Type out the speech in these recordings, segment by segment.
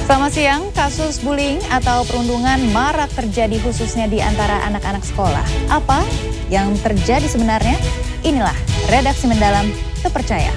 Selamat siang, kasus bullying atau perundungan marak terjadi khususnya di antara anak-anak sekolah. Apa yang terjadi sebenarnya? Inilah Redaksi Mendalam Terpercaya.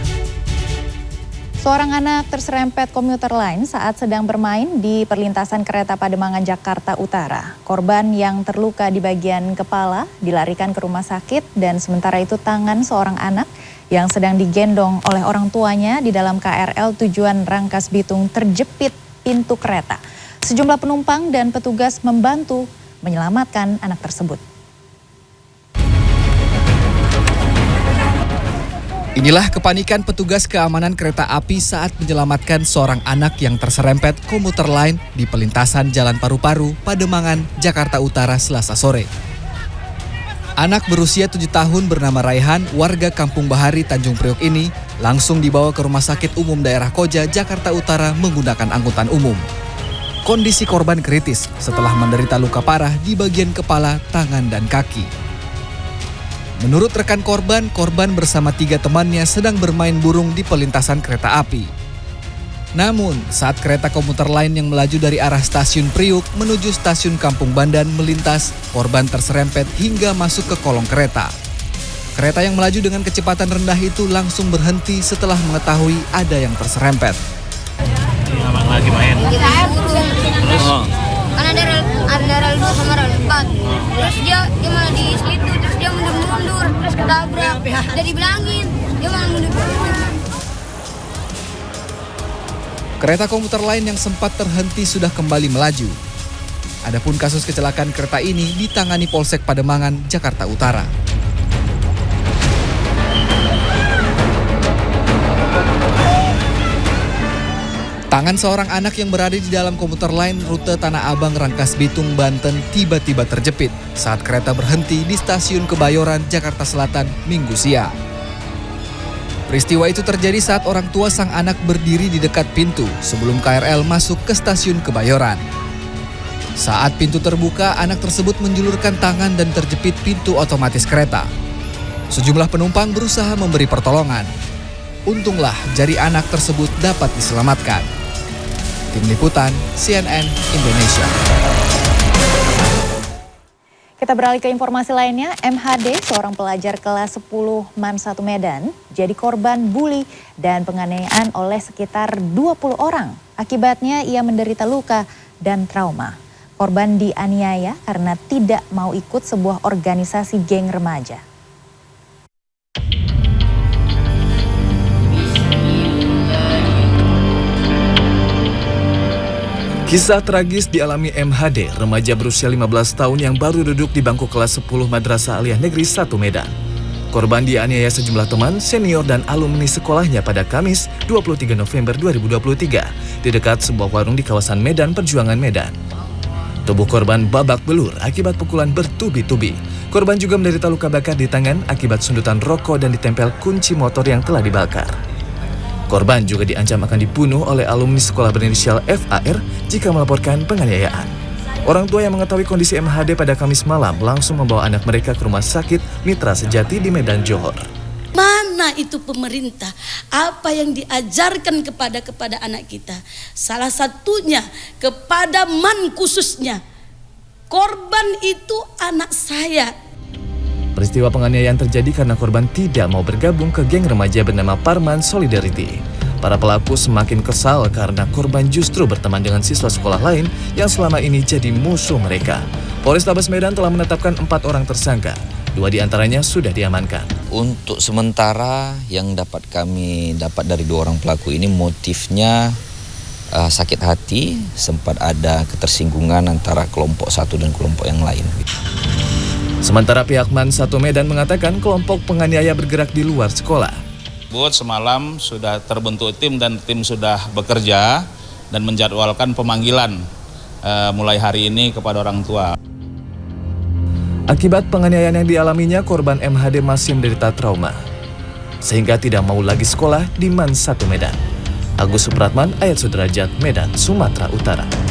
Seorang anak terserempet komuter lain saat sedang bermain di perlintasan kereta Pademangan, Jakarta Utara. Korban yang terluka di bagian kepala dilarikan ke rumah sakit dan sementara itu tangan seorang anak yang sedang digendong oleh orang tuanya di dalam KRL tujuan Rangkas Bitung terjepit pintu kereta. Sejumlah penumpang dan petugas membantu menyelamatkan anak tersebut. Inilah kepanikan petugas keamanan kereta api saat menyelamatkan seorang anak yang terserempet komuter lain di perlintasan Jalan Paru-Paru, Pademangan, Jakarta Utara, Selasa sore. Anak berusia 7 tahun bernama Raihan, warga Kampung Bahari, Tanjung Priok ini langsung dibawa ke Rumah Sakit Umum Daerah Koja, Jakarta Utara menggunakan angkutan umum. Kondisi korban kritis setelah menderita luka parah di bagian kepala, tangan, dan kaki. Menurut rekan korban bersama 3 temannya sedang bermain burung di perlintasan kereta api. Namun, saat kereta komuter lain yang melaju dari arah stasiun Priuk menuju stasiun Kampung Bandan melintas, korban terserempet hingga masuk ke kolong kereta. Kereta yang melaju dengan kecepatan rendah itu langsung berhenti setelah mengetahui ada yang terserempet. Abang lagi main. Terus kan ada rel 2 sama rel 4. Terus dia malah di situ, terus dia mundur, terus ketabrak. Jadi bilangin, dia malah mundur. Kereta komuter lain yang sempat terhenti sudah kembali melaju. Adapun kasus kecelakaan kereta ini ditangani Polsek Pademangan, Jakarta Utara. Tangan seorang anak yang berada di dalam komuter lain rute Tanah Abang Rangkas Bitung, Banten tiba-tiba terjepit saat kereta berhenti di stasiun Kebayoran, Jakarta Selatan, Minggu siang. Peristiwa itu terjadi saat orang tua sang anak berdiri di dekat pintu sebelum KRL masuk ke stasiun Kebayoran. Saat pintu terbuka, anak tersebut menjulurkan tangan dan terjepit pintu otomatis kereta. Sejumlah penumpang berusaha memberi pertolongan. Untunglah jari anak tersebut dapat diselamatkan. Tim Liputan CNN Indonesia. Kita beralih ke informasi lainnya, MHD, seorang pelajar kelas 10 MAN 1 Medan, jadi korban bully dan penganiayaan oleh sekitar 20 orang. Akibatnya ia menderita luka dan trauma. Korban dianiaya karena tidak mau ikut sebuah organisasi geng remaja. Kisah tragis dialami MHD, remaja berusia 15 tahun yang baru duduk di bangku kelas 10 Madrasah Aliyah Negeri 1 Medan. Korban dianiaya sejumlah teman, senior dan alumni sekolahnya pada Kamis 23 November 2023 di dekat sebuah warung di kawasan Medan Perjuangan, Medan. Tubuh korban babak belur akibat pukulan bertubi-tubi. Korban juga menderita luka bakar di tangan akibat sundutan rokok dan ditempel kunci motor yang telah dibakar. Korban juga diancam akan dibunuh oleh alumni sekolah berinisial FAR jika melaporkan penganiayaan. Orang tua yang mengetahui kondisi MHD pada Kamis malam langsung membawa anak mereka ke rumah sakit Mitra Sejati di Medan, Johor. Mana itu pemerintah? Apa yang diajarkan kepada anak kita? Salah satunya kepada MAN khususnya. Korban itu anak saya. Peristiwa penganiayaan terjadi karena korban tidak mau bergabung ke geng remaja bernama Parman Solidarity. Para pelaku semakin kesal karena korban justru berteman dengan siswa sekolah lain yang selama ini jadi musuh mereka. Polrestabes Medan telah menetapkan 4 orang tersangka. 2 diantaranya sudah diamankan. Untuk sementara yang kami dapat dari 2 orang pelaku ini motifnya sakit hati, sempat ada ketersinggungan antara kelompok satu dan kelompok yang lain. Sementara pihak MAN 1 Medan mengatakan kelompok penganiaya bergerak di luar sekolah. Semalam sudah terbentuk tim dan tim sudah bekerja dan menjadwalkan pemanggilan mulai hari ini kepada orang tua. Akibat penganiayaan yang dialaminya, korban MHD masih menderita trauma, sehingga tidak mau lagi sekolah di MAN 1 Medan. Agus Supratman, Ayat Sudrajat, Medan, Sumatera Utara.